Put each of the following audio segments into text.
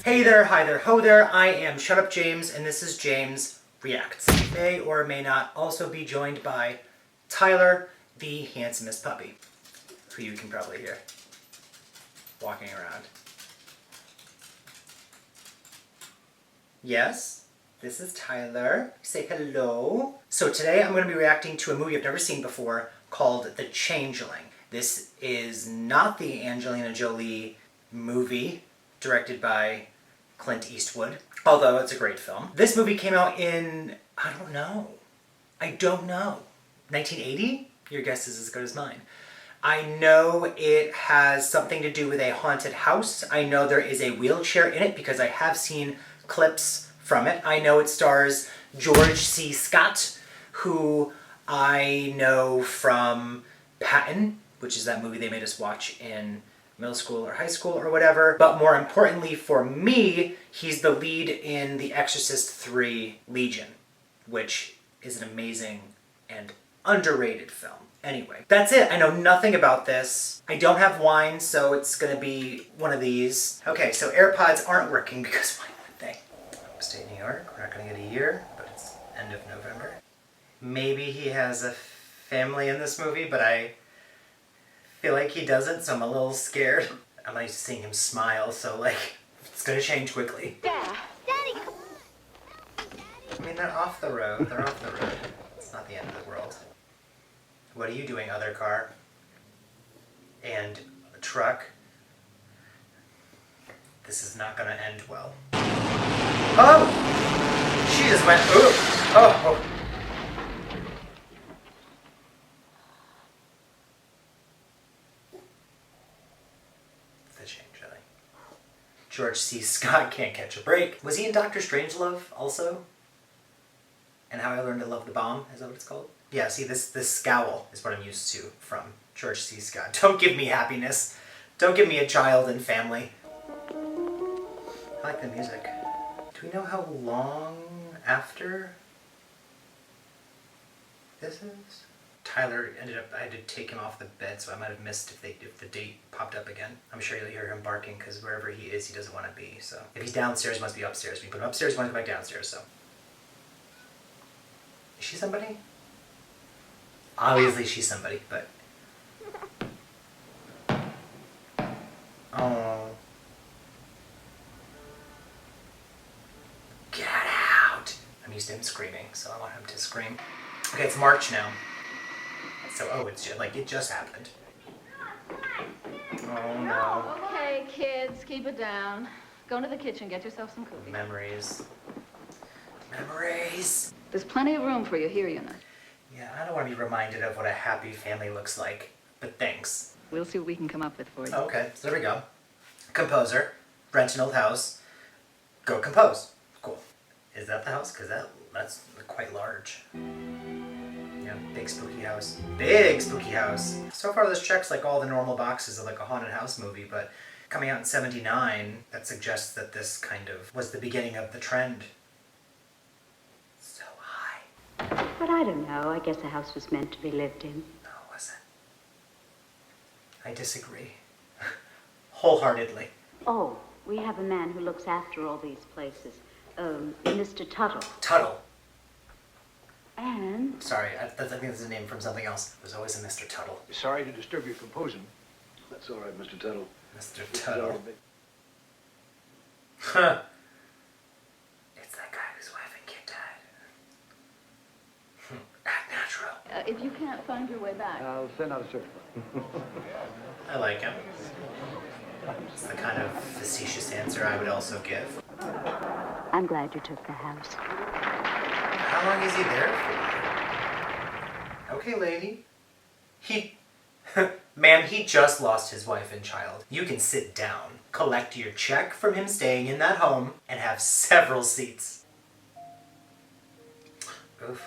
Hey there, hi there, ho there, I am Shut Up James, and this is James Reacts. May or may not also be joined by Tyler, the handsomest puppy, who you can probably hear walking around. Yes, this is Tyler. Say hello. So today I'm going to be reacting to a movie I've never seen before called The Changeling. This is not the Angelina Jolie movie directed by Clint Eastwood, although it's a great film. This movie came out in, I don't know, 1980? Your guess is as good as mine. I know it has something to do with a haunted house. I know there is a wheelchair in it because I have seen clips from it. I know it stars George C. Scott, who I know from Patton, which is that movie they made us watch in middle school or high school or whatever. But more importantly for me, he's the lead in The Exorcist 3 Legion, which is an amazing and underrated film. Anyway, that's it. I know nothing about this. I don't have wine, so it's gonna be one of these. Okay, so AirPods aren't working because why would they? Upstate New York, we're not gonna get a year, but it's end of November. Maybe he has a family in this movie, but I feel like he doesn't, so I'm a little scared. I'm not used to seeing him smile, so like, it's gonna change quickly. Yeah. Daddy, come on. I mean, they're off the road. They're off the road. It's not the end of the world. What are you doing, other car? And a truck? This is not gonna end well. Oh! She just went, ooh! Oh! The Changeling. George C. Scott can't catch a break. Was he in Dr. Strangelove also? And How I Learned to Love the Bomb, is that what it's called? Yeah, see, this scowl is what I'm used to from George C. Scott. Don't give me happiness. Don't give me a child and family. I like the music. Do we know how long after this is? Tyler ended up, I had to take him off the bed, so I might have missed if the date popped up again. I'm sure you'll hear him barking because wherever he is, he doesn't want to be. So if he's downstairs, he must be upstairs. If you put him upstairs, he wants to go back downstairs. So is she somebody? Obviously, she's somebody, but oh, get out! I'm used to him screaming, so I want him to scream. Okay, it's March now. So, oh, it's just, like, it just happened. Oh, no. Okay, kids, keep it down. Go into the kitchen, get yourself some cookies. Memories. Memories! There's plenty of room for you here, you know. Yeah, I don't want to be reminded of what a happy family looks like, but thanks. We'll see what we can come up with for you. Okay, so there we go. Composer, rent an old house, go compose. Cool. Is that the house? Because that's quite large. Yeah, big spooky house. Big spooky house. So far this checks like all the normal boxes of like a haunted house movie, but coming out in '79, that suggests that this kind of was the beginning of the trend. So high. But I don't know. I guess the house was meant to be lived in. No, it wasn't. I disagree. Wholeheartedly. Oh, we have a man who looks after all these places. Mr. Tuttle. Tuttle. And? Sorry, I think that's a name from something else. There's always a Mr. Tuttle. Sorry to disturb your composing. That's all right, Mr. Tuttle. Mr. Tuttle. Huh. It's that guy whose wife and kid died. Act natural. If you can't find your way back. I'll send out a search party. I like him. It's the kind of facetious answer I would also give. I'm glad you took the house. How long is he there for? Okay, lady. Ma'am, he just lost his wife and child. You can sit down, collect your check from him staying in that home, and have several seats. Oof.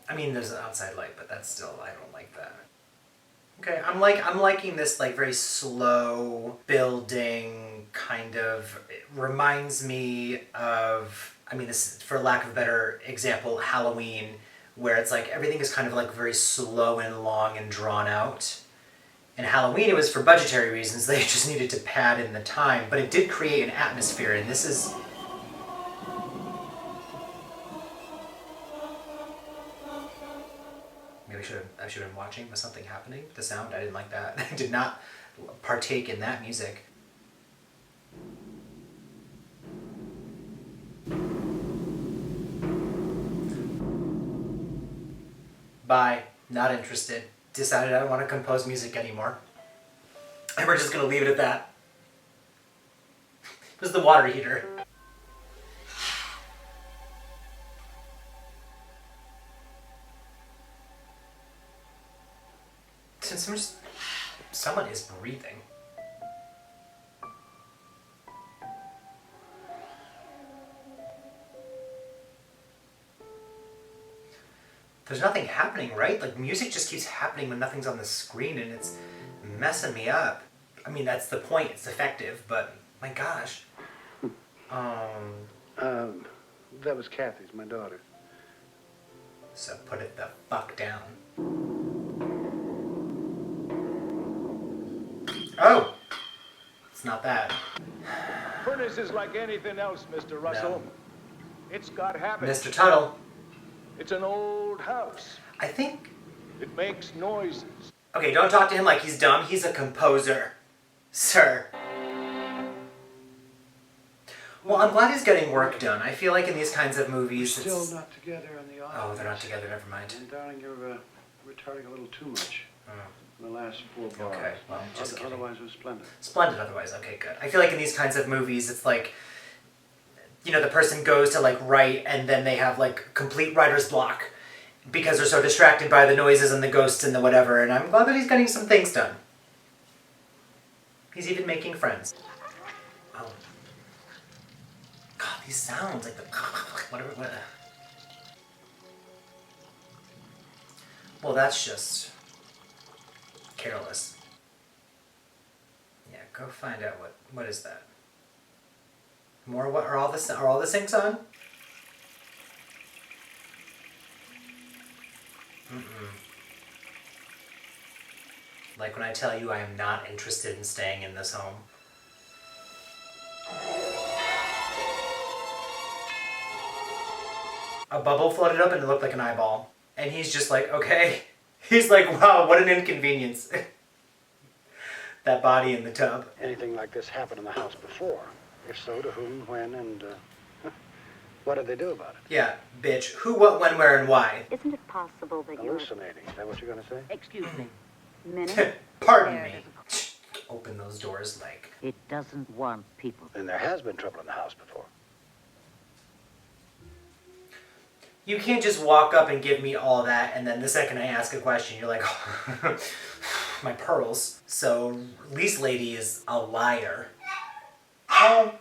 I mean, there's an outside light, but that's still, I don't like that. Okay, I'm liking this like very slow building kind of, it reminds me of, I mean, this is, for lack of a better example, Halloween, where it's like everything is kind of like very slow and long and drawn out. In Halloween, it was for budgetary reasons. They just needed to pad in the time, but it did create an atmosphere, and this is... Maybe I should have been watching. Was something happening? The sound, I didn't like that. I did not partake in that music. Bye. Not interested. Decided I don't want to compose music anymore. And we're just going to leave it at that. It was the water heater. Since someone is breathing. There's nothing happening, right? Like, music just keeps happening when nothing's on the screen, and it's messing me up. I mean, that's the point. It's effective, but my gosh. That was Kathy's, my daughter. So put it the fuck down. Oh! It's not that. Furnace is like anything else, Mr. Russell. No. It's got habits. Mr. Tuttle. It's an old house. I think... It makes noises. Okay, don't talk to him like he's dumb. He's a composer. Sir. Well, I'm glad he's getting work done. I feel like in these kinds of movies, We're still not together in the office. Oh, they're not together. Never mind. And darling, you're retarding a little too much. Oh. In the last 4 bars. Okay, well, just kidding. Otherwise, it was splendid. Splendid otherwise. Okay, good. I feel like in these kinds of movies, it's like, you know, the person goes to, like, write, and then they have, like, complete writer's block because they're so distracted by the noises and the ghosts and the whatever, and I'm glad that he's getting some things done. He's even making friends. Oh. God, these sounds, like the... whatever... What. Well, that's just... careless. Yeah, go find out what is that. More what are all the syncs on? Like when I tell you I am not interested in staying in this home. A bubble floated up and it looked like an eyeball. And he's just like, okay. He's like, wow, what an inconvenience. That body in the tub. Anything like this happened in the house before? If so, to whom, when, and what did they do about it? Yeah, bitch. Who, what, when, where, and why? Isn't it possible that you're... Hallucinating. Is that what you're going to say? Excuse me. Minute? Pardon me. Open those doors like... It doesn't want people. Then there has been trouble in the house before. You can't just walk up and give me all that, and then the second I ask a question, you're like, my pearls. So, Lease Lady is a liar. Oh,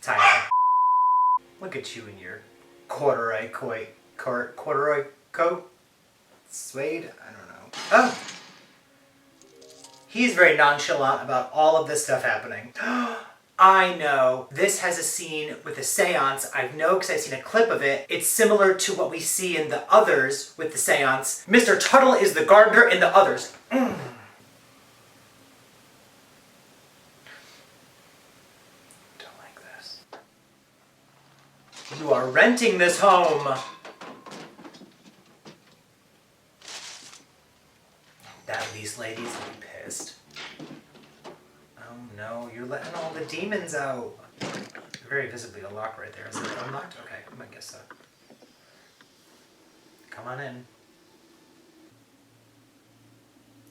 Tyler. Look at you in your corduroy coat? Suede? I don't know. Oh! He's very nonchalant about all of this stuff happening. I know. This has a scene with a seance. I know because I've seen a clip of it. It's similar to what we see in the others with the seance. Mr. Tuttle is the gardener in the others. Don't like this. You are renting this home. That lease lady's gonna be pissed. Oh no, you're letting all the demons out. Very visibly a lock right there. Is it unlocked? Okay, I guess so. Come on in.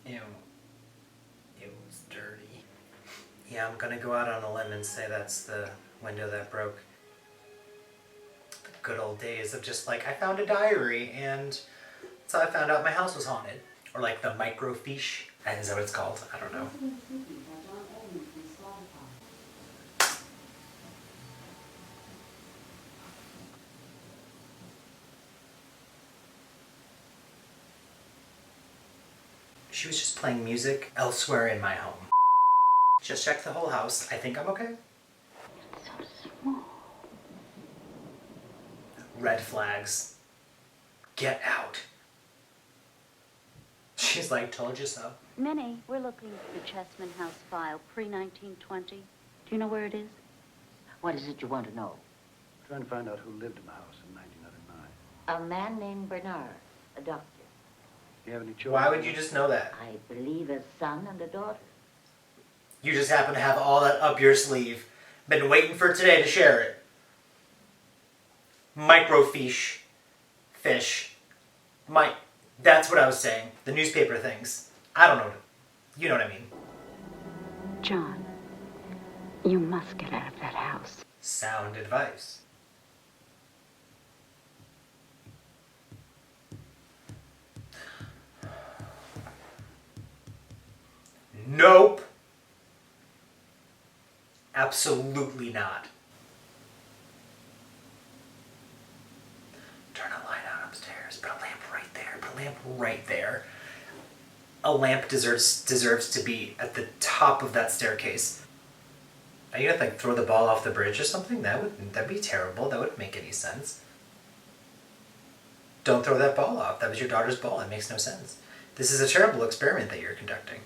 Ew. Ew, it's dirty. Yeah, I'm gonna go out on a limb and say that's the window that broke. The good old days of just like, I found a diary and that's how I found out my house was haunted. Or like the microfiche. Is that what it's called? I don't know. She was just playing music elsewhere in my home. Just check the whole house. I think I'm okay. So small. Red flags. Get out. She's like, told you so. Minnie, we're looking for the Chessman House file, pre-1920. Do you know where it is? What is it you want to know? Trying to find out who lived in the house in 1909. A man named Bernard, a doctor. Do you have any children? Why would you just know that? I believe a son and a daughter. You just happen to have all that up your sleeve. Been waiting for today to share it. Microfiche. Fish. That's what I was saying. The newspaper things. I don't know. You know what I mean. John, you must get out of that house. Sound advice. Nope. Absolutely not. Turn a light on upstairs. Put a lamp right there. Put a lamp right there. A lamp deserves to be at the top of that staircase. Are you gonna throw the ball off the bridge or something? That'd be terrible. That wouldn't make any sense. Don't throw that ball off. That was your daughter's ball. It makes no sense. This is a terrible experiment that you're conducting.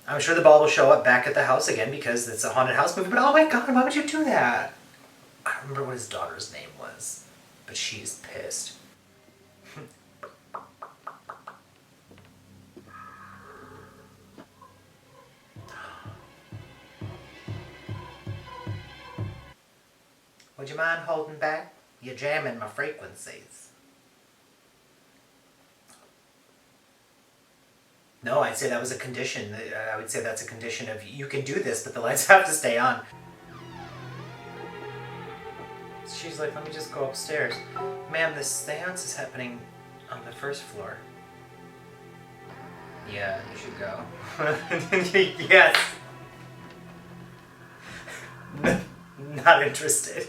I'm sure the ball will show up back at the house again because it's a haunted house movie, but oh my god, why would you do that? I don't remember what his daughter's name was, but she's pissed. Would you mind holding back? You're jamming my frequencies. No, I'd say that was a condition. I would say that's a condition of you can do this, but the lights have to stay on. She's like, let me just go upstairs. Ma'am, this seance is happening on the first floor. Yeah, you should go. Yes. Not interested.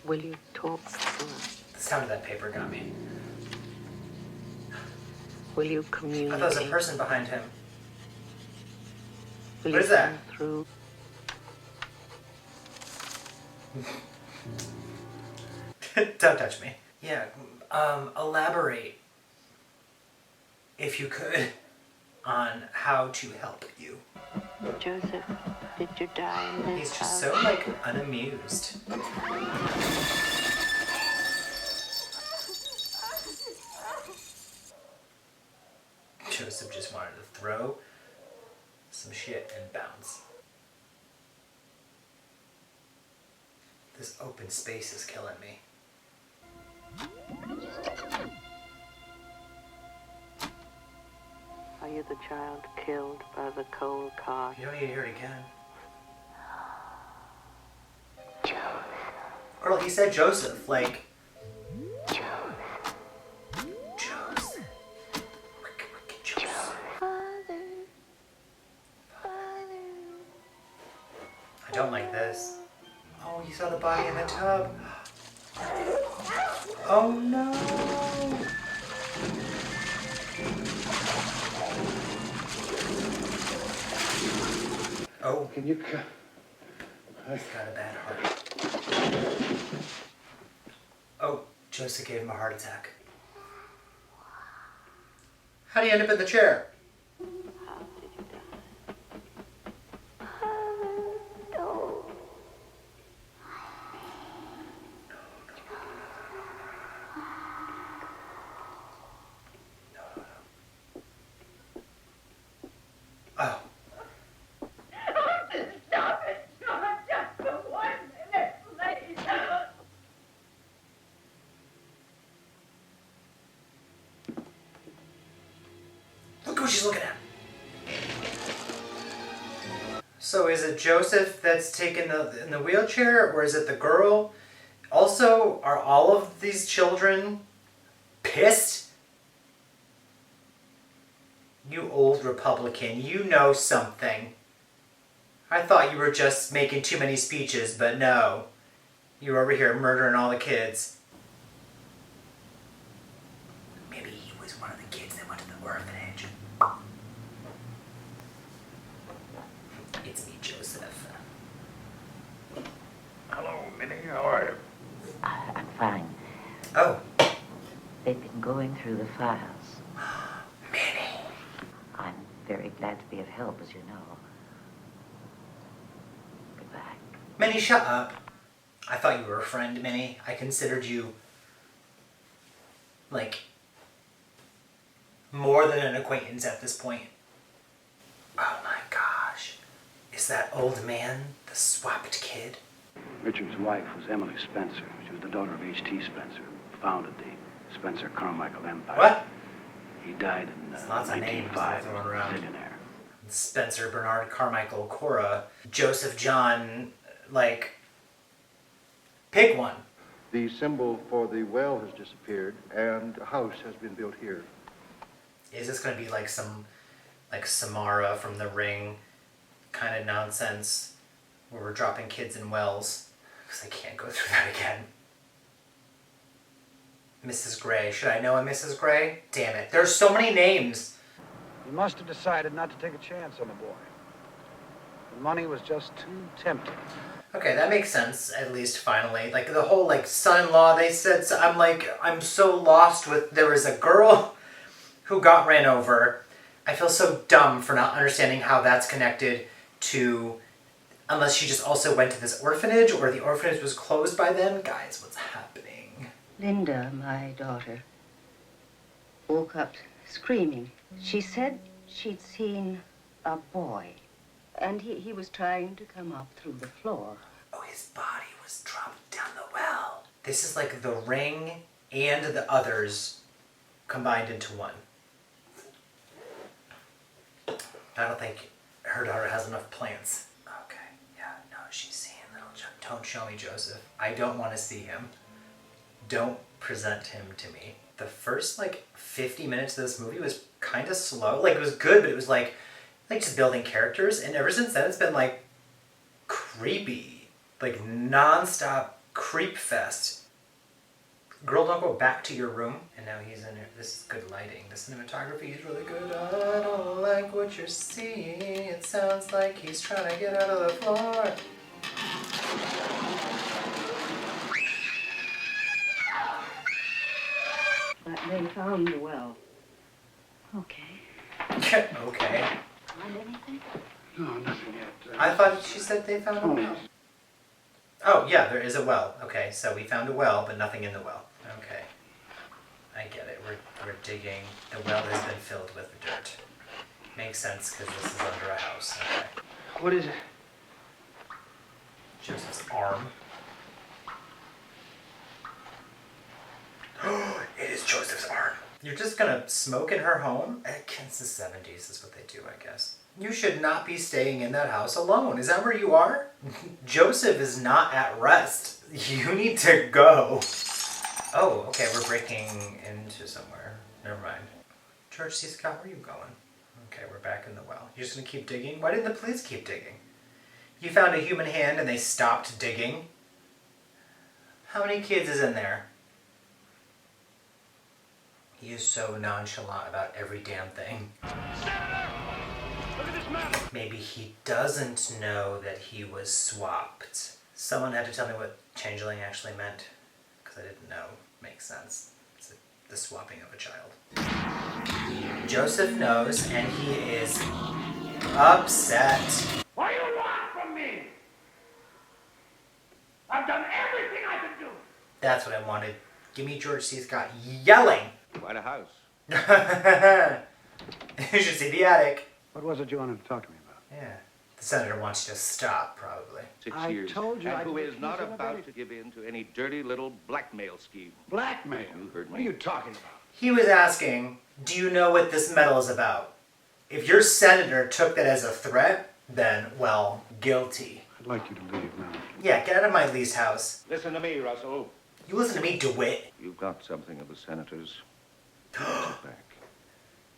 Will you talk to us? The sound of that paper got me. Will you I communicate? thought there was a person behind him. Will What you is that? come through? Don't touch me. Yeah, elaborate, if you could, on how to help you. Joseph, did you die in this He's just house? so, like, unamused. Joseph just wanted to throw some shit and bounce. This open space is killing me. Are you the child killed by the coal car? You don't need to hear it again. Joseph. Earl, he said Joseph, like... Joseph. Joseph. Wicked Joseph. I don't like this. Oh, you saw the body in the tub. Oh no! Oh, Can you come? he's got a bad heart. Oh, Joseph gave him a heart attack. How do you end up in the chair? How did you die? Oh. Stop it, John, just for 1 minute, please. Look who she's looking at. So is it Joseph that's taken in the wheelchair, or is it the girl? Also, are all of these children pissed? You old Republican, you know something. I thought you were just making too many speeches, but no. You're over here murdering all the kids. Maybe he was one of the kids that went to the orphanage. It's me, Joseph. Hello, Minnie. How are you? I'm fine. Oh, They've been going through the files. Minnie. Glad to be of help, as you know. Goodbye. Minnie, shut up. I thought you were a friend, Minnie. I considered you, like, more than an acquaintance at this point. Oh my gosh. Is that old man the swapped kid? Richard's wife was Emily Spencer. She was the daughter of H.T. Spencer, who founded the Spencer Carmichael Empire. What? He died in Lots of names 1905. thrown He was a around. millionaire. Spencer, Bernard, Carmichael, Cora, Joseph, John, like, pick one. The symbol for the well has disappeared, and a house has been built here. Is this going to be like some, like Samara from The Ring kind of nonsense where we're dropping kids in wells? Because I can't go through that again. Mrs. Gray. Should I know a Mrs. Gray? Damn it. There's so many names. He must have decided not to take a chance on the boy. The money was just too tempting. Okay, that makes sense, at least finally. Like the whole like son-in-law, they said, so I'm so lost with, there was a girl who got ran over. I feel so dumb for not understanding how that's connected to, unless she just also went to this orphanage or the orphanage was closed by then. Guys, what's happening? Linda, my daughter, woke up screaming. She said she'd seen a boy, and he was trying to come up through the floor. Oh, his body was dropped down the well. This is like The Ring and the others combined into one. I don't think her daughter has enough plants. Okay, yeah, no, she's seeing little don't show me Joseph. I don't want to see him. Don't present him to me. The first like 50 minutes of this movie was kind of slow. Like it was good, but it was like just building characters. And ever since then, it's been like creepy, like non-stop creep fest. Girl, don't go back to your room. And now he's in here. This is good lighting. The cinematography is really good. I don't like what you're seeing. It sounds like he's trying to get out of the floor. But they found the well. Okay. Okay. Find anything? No, nothing yet. I thought she said they found a well. Oh, yeah, there is a well. Okay, so we found a well, but nothing in the well. Okay. I get it. We're digging. The well has been filled with dirt. Makes sense, because this is under a house. Okay. What is it? Joseph's arm. It is Joseph's arm. You're just gonna smoke in her home? It's the 70s is what they do, I guess. You should not be staying in that house alone. Is that where you are? Joseph is not at rest. You need to go. Oh, okay, we're breaking into somewhere. Never mind. George C. Scott, where are you going? Okay, we're back in the well. You're just gonna keep digging? Why didn't the police keep digging? You found a human hand and they stopped digging? How many kids is in there? He is so nonchalant about every damn thing. Look at this map! Maybe he doesn't know that he was swapped. Someone had to tell me what changeling actually meant, because I didn't know. Makes sense. It's the swapping of a child. Joseph knows, and he is upset. What do you want from me? I've done everything I can do. That's what I wanted. Give me George C. Scott yelling. Quite a house. You should see the attic. What was it you wanted to talk to me about? Yeah. The senator wants you to stop, probably. 6 I years. told you and I'd who is refuse not anything. about to give in to any dirty little blackmail scheme. Blackmail? You heard me. What are you talking about? He was asking, do you know what this medal is about? If your senator took that as a threat, then, well, guilty. I'd like you to leave now. Yeah, get out of my lease house. Listen to me, Russell. You listen to me, DeWitt. You've got something of the senator's. Take it back.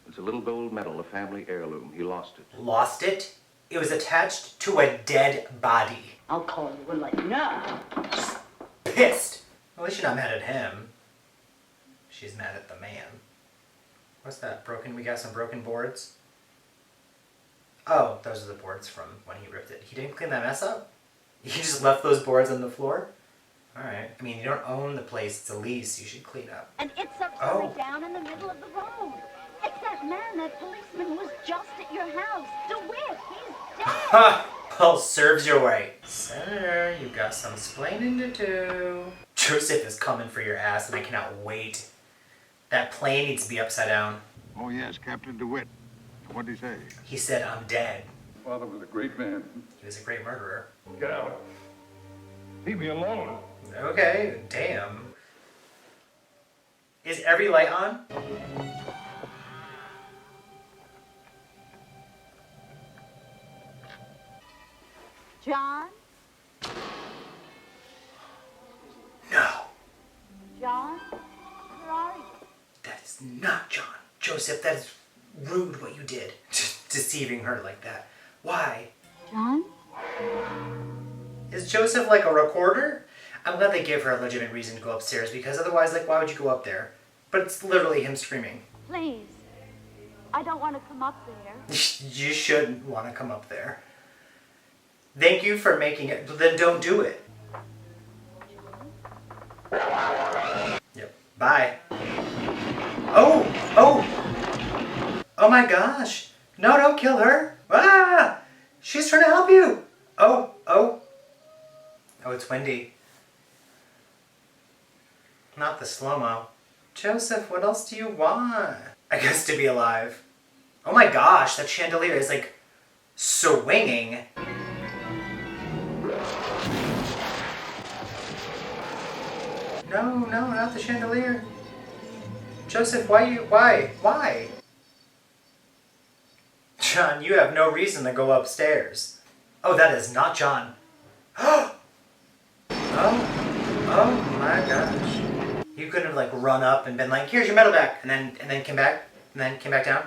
It's a little gold medal, a family heirloom. He lost it. Lost it? It was attached to a dead body. I'll call you a light now. Pissed. At least you're not mad at him. She's mad at the man. What's that? Broken? We got some broken boards? Oh, those are the boards from when he ripped it. He didn't clean that mess up? He just left those boards on the floor? Alright. I mean, you don't own the place. It's a lease. You should clean up. And it's upside Oh. down in the middle of the road. Except man, that policeman was just at your house. DeWitt, he's dead. Ha! Well, serves you right. Senator, you got some splaining to do. Joseph is coming for your ass, and I cannot wait. That plane needs to be upside down. Oh, yes, Captain DeWitt. What did he say? He said, I'm dead. Father was a great man. He was a great murderer. Get out. Leave me alone. Okay, damn. Is every light on? John? No, John? Where are you? that is not John. Joseph, that is rude what you did. Just deceiving her like that. Why? John? Is Joseph like a recorder? I'm glad they gave her a legitimate reason to go upstairs, because otherwise, like, why would you go up there? But it's literally him screaming. Please. I don't want to come up there. You shouldn't want to come up there. Thank you for making it, but then don't do it. Yep. Bye. Oh my gosh. No, don't kill her. Ah! She's trying to help you. Oh, it's windy. Not the slow-mo. Joseph, what else do you want? I guess to be alive. Oh my gosh, that chandelier is like swinging. No, not the chandelier. Joseph, why? John, you have no reason to go upstairs. Oh, that is not John. Oh my gosh. You couldn't have like run up and been like, here's your medal back, and then came back, and then came back down.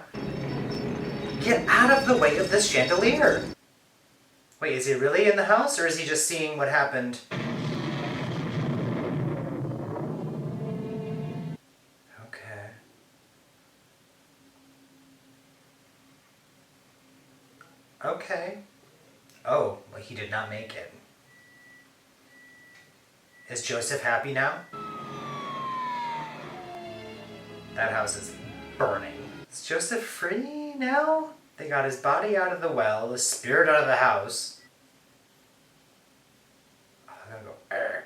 Get out of the way of this chandelier. Wait, is he really in the house, or is he just seeing what happened? Okay. Okay. Oh, well, he did not make it. Is Joseph happy now? That house is burning. Is Joseph free now? They got his body out of the well, the spirit out of the house. Oh, I'm gonna go, "Arr."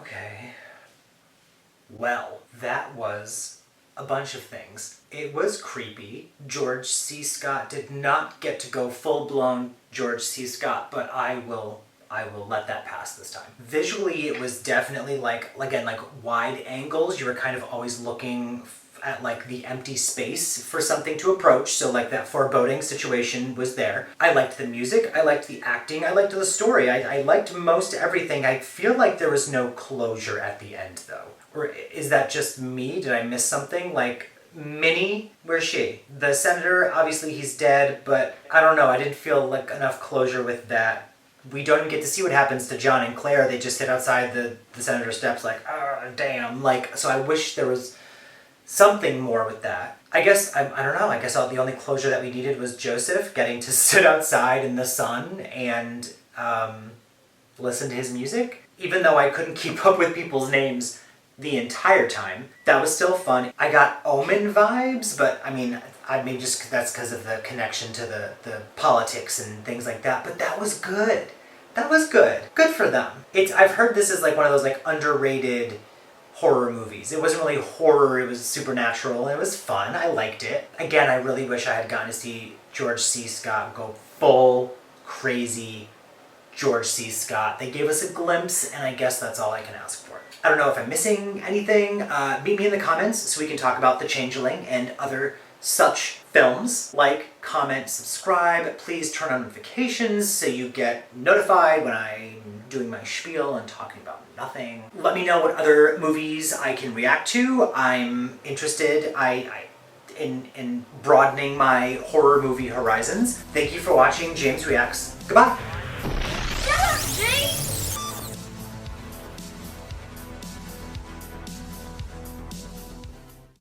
Okay. Well, that was a bunch of things. It was creepy. George C. Scott did not get to go full-blown George C. Scott, but I will let that pass this time. Visually, it was definitely like wide angles. You were kind of always looking at like the empty space for something to approach, so like that foreboding situation was there. I liked the music, I liked the acting, I liked the story, I liked most everything. I feel like there was no closure at the end though. Or is that just me? Did I miss something? Like, Minnie, where's she? The senator, obviously he's dead, but I don't know, I didn't feel like enough closure with that. We don't even get to see what happens to John and Claire. They just sit outside the senator's steps like, oh, damn. Like, so I wish there was something more with that. I guess, I don't know, I guess the only closure that we needed was Joseph getting to sit outside in the sun and listen to his music. Even though I couldn't keep up with people's names the entire time, that was still fun. I got Omen vibes, but I mean just that's because of the connection to the politics and things like that, but that was good. That was good. Good for them. I've heard this is like one of those like underrated horror movies. It wasn't really horror, it was supernatural, and it was fun. I liked it. Again, I really wish I had gotten to see George C. Scott go full crazy George C. Scott. They gave us a glimpse, and I guess that's all I can ask for. I don't know if I'm missing anything. Meet me in the comments so we can talk about The Changeling and other such films. Like, comment, subscribe. Please turn on notifications so you get notified when I'm doing my spiel and talking about nothing. Let me know what other movies I can react to. I'm interested in broadening my horror movie horizons. Thank you for watching James Reacts. Goodbye! Shut up, Jane!